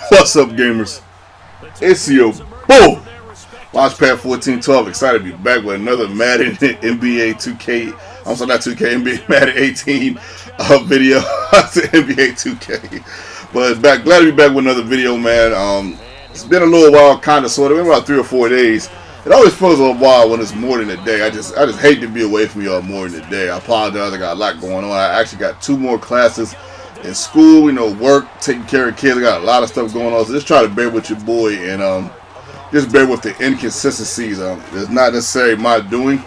What's up, gamers? It's your boy, Launchpad 1412. Excited to be back with another Madden NBA 2K. I'm sorry, not 2K, NBA Madden 18 video. NBA 2K. But glad to be back with another video, man. It's been a little while, kind of, sort of, maybe about 3 or 4 days. It always feels a little while when it's more than a day. I just hate to be away from y'all more than a day. I apologize. I got a lot going on. I actually got 2 more classes in school, work, taking care of kids. I got a lot of stuff going on. So just try to bear with your boy and just bear with the inconsistencies. It's not necessarily my doing.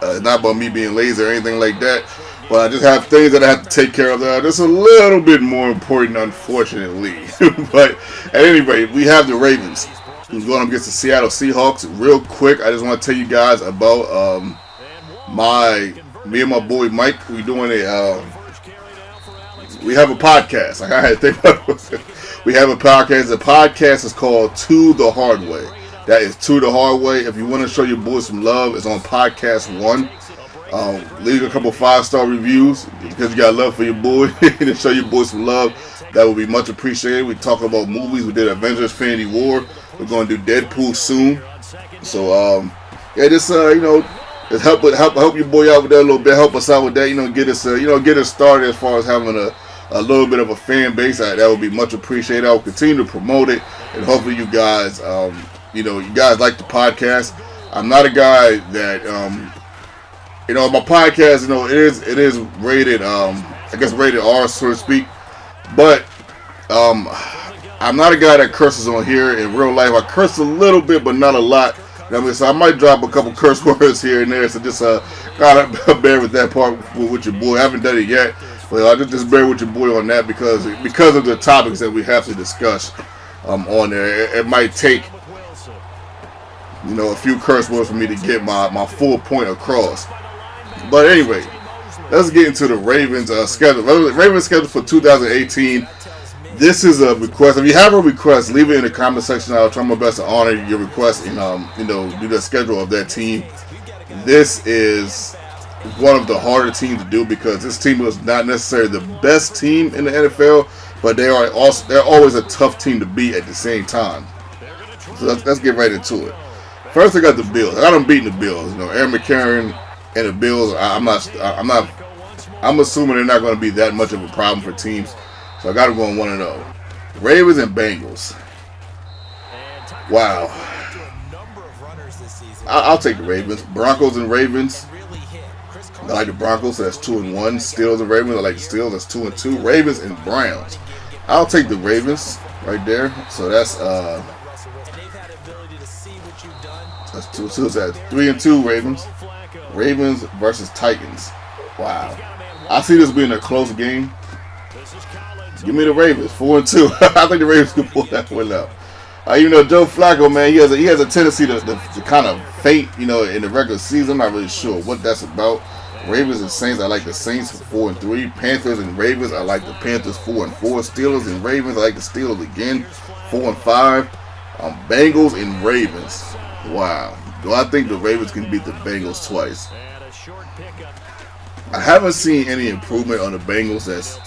It's not about me being lazy or anything like that. But I just have things that I have to take care of that are just a little bit more important, unfortunately. But at any rate, we have the Ravens going up against the Seattle Seahawks. Real quick, I just want to tell you guys about me and my boy Mike. We have a podcast. I had to think about it. We have a podcast. The podcast is called To the Hard Way. That is To the Hard Way. If you want to show your boy some love, it's on Podcast 1. Leave a couple 5-star reviews because you got love for your boy and show your boy some love. That would be much appreciated. We talk about movies. We did Avengers Infinity War. We're going to do Deadpool soon. So, just help your boy out with that a little bit. Help us out with that. Get us started as far as having a little bit of a fan base. That would be much appreciated. I'll continue to promote it, and hopefully you guys, you guys like the podcast. I'm not a guy that, my podcast, it is rated, rated R, so to speak. But I'm not a guy that curses on here. In real life, I curse a little bit, but not a lot. So I might drop a couple curse words here and there. So just gotta bear with that part with your boy. I haven't done it yet. Well, I just bear with your boy on that because of the topics that we have to discuss on there. It might take a few curse words for me to get my full point across. But anyway, let's get into the Ravens schedule. Ravens schedule for 2018. This is a request. If you have a request, leave it in the comment section. I'll try my best to honor your request and do the schedule of that team. This is one of the harder teams to do because this team was not necessarily the best team in the NFL, but they're always a tough team to beat at the same time. So let's get right into it. First, I got the Bills. I got them beating the Bills. Aaron McCarron and the Bills. I'm assuming they're not going to be that much of a problem for teams. So I got to go on 1-0. Ravens and Bengals. Wow. I'll take the Ravens. Broncos and Ravens. I like the Broncos. So that's 2-1. Steelers and Ravens. I like the Steelers. That's 2-2. Ravens and Browns. I'll take the Ravens right there. So that's 2-2. So that's 3-2 Ravens. Ravens versus Titans. Wow. I see this being a close game. Give me the Ravens, 4-2. I think the Ravens can pull that one out. Joe Flacco, man, he has a tendency to kind of faint, in the regular season. I'm not really sure what that's about. Ravens and Saints, I like the Saints 4-3. Panthers and Ravens, I like the Panthers 4-4. Steelers and Ravens, I like the Steelers again, 4-5. Bengals and Ravens. Wow. Do I think the Ravens can beat the Bengals twice? I haven't seen any improvement on the Bengals that's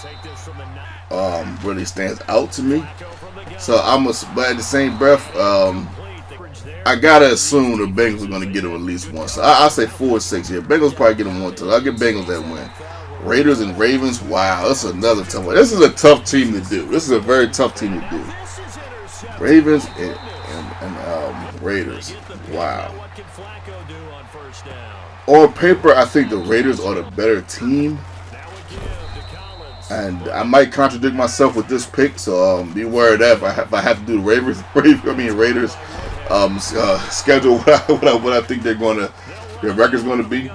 really stands out to me. So but at the same breath, I gotta assume the Bengals are gonna get them at least once. So I'll say 4-6 here. Bengals probably get them 1-2. I'll give Bengals that win. Raiders and Ravens. Wow, that's another tough one. This is a tough team to do. This is a very tough team to do. Ravens and Raiders. Wow. On paper, I think the Raiders are the better team. And I might contradict myself with this pick, so be aware of that. If I have to do the Raiders schedule, what I think their record's going to be.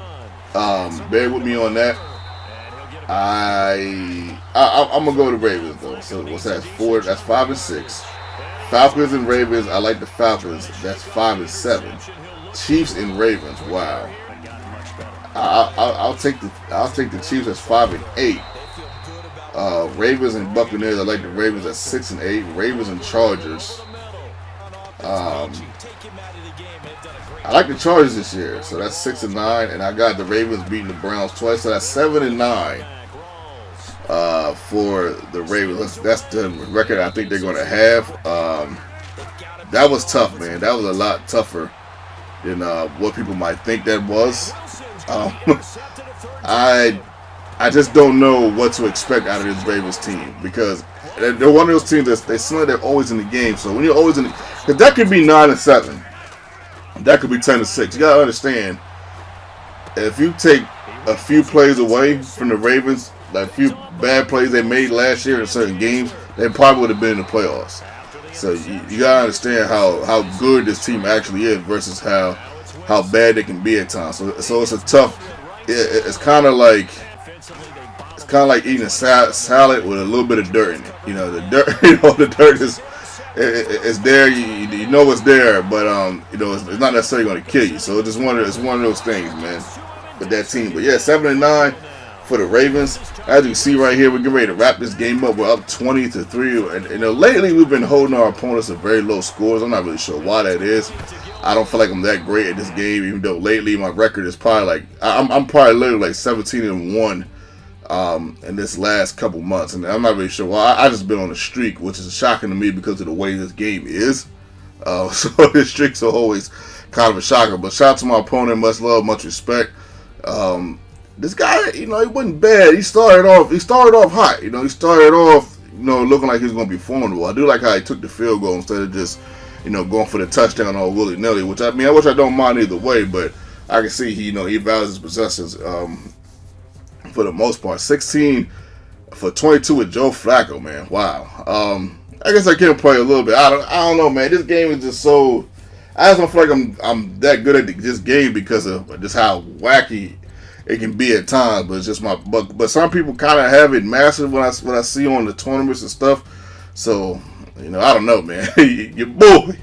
Bear with me on that. I'm gonna go to Ravens though. So what's that? 4. That's 5-6. Falcons and Ravens. I like the Falcons. That's 5-7. Chiefs and Ravens. Wow. I'll take the Chiefs as 5-8. Ravens and Buccaneers. I like the Ravens at 6-8. Ravens and Chargers. I like the Chargers this year, so that's 6-9, and I got the Ravens beating the Browns twice, so that's 7-9. for the Ravens. That's the record I think they're going to have. That was tough, man. That was a lot tougher than what people might think that was. I just don't know what to expect out of this Ravens team because they're one of those teams that they seem like they're always in the game. So when you're always in, because that could be 9-7, that could be 10-6. You gotta understand, if you take a few plays away from the Ravens, like a few bad plays they made last year in certain games, they probably would have been in the playoffs. So you gotta understand how good this team actually is versus how bad they can be at times. So it's a tough. It's kind of like eating a salad with a little bit of dirt in it. You know, the dirt. The dirt is there. You know it's there, but it's not necessarily going to kill you. So it's one of those things, man, with that team. But yeah, 7-9 for the Ravens. As you can see right here, we're getting ready to wrap this game up. We're up 20-3, and lately we've been holding our opponents at very low scores. I'm not really sure why that is. I don't feel like I'm that great at this game, even though lately my record is probably like I'm probably literally like 17-1 in this last couple months, and I'm not really sure why. I just been on a streak, which is shocking to me because of the way this game is. So the streaks are always kind of a shocker. But shout out to my opponent, much love, much respect. This guy, he wasn't bad. He started off hot. He started off, looking like he was going to be formidable. I do like how he took the field goal instead of just, going for the touchdown all willy-nilly, which I don't mind either way, but I can see he values his possessions for the most part. 16 for 22 with Joe Flacco, man. Wow. I guess I can play a little bit. I don't know, man. This game is just so. I just don't feel like I'm that good at this game because of just how wacky it can be at times. But it's just but some people kind of have it mastered when I see on the tournaments and stuff. So I don't know, man. Your boy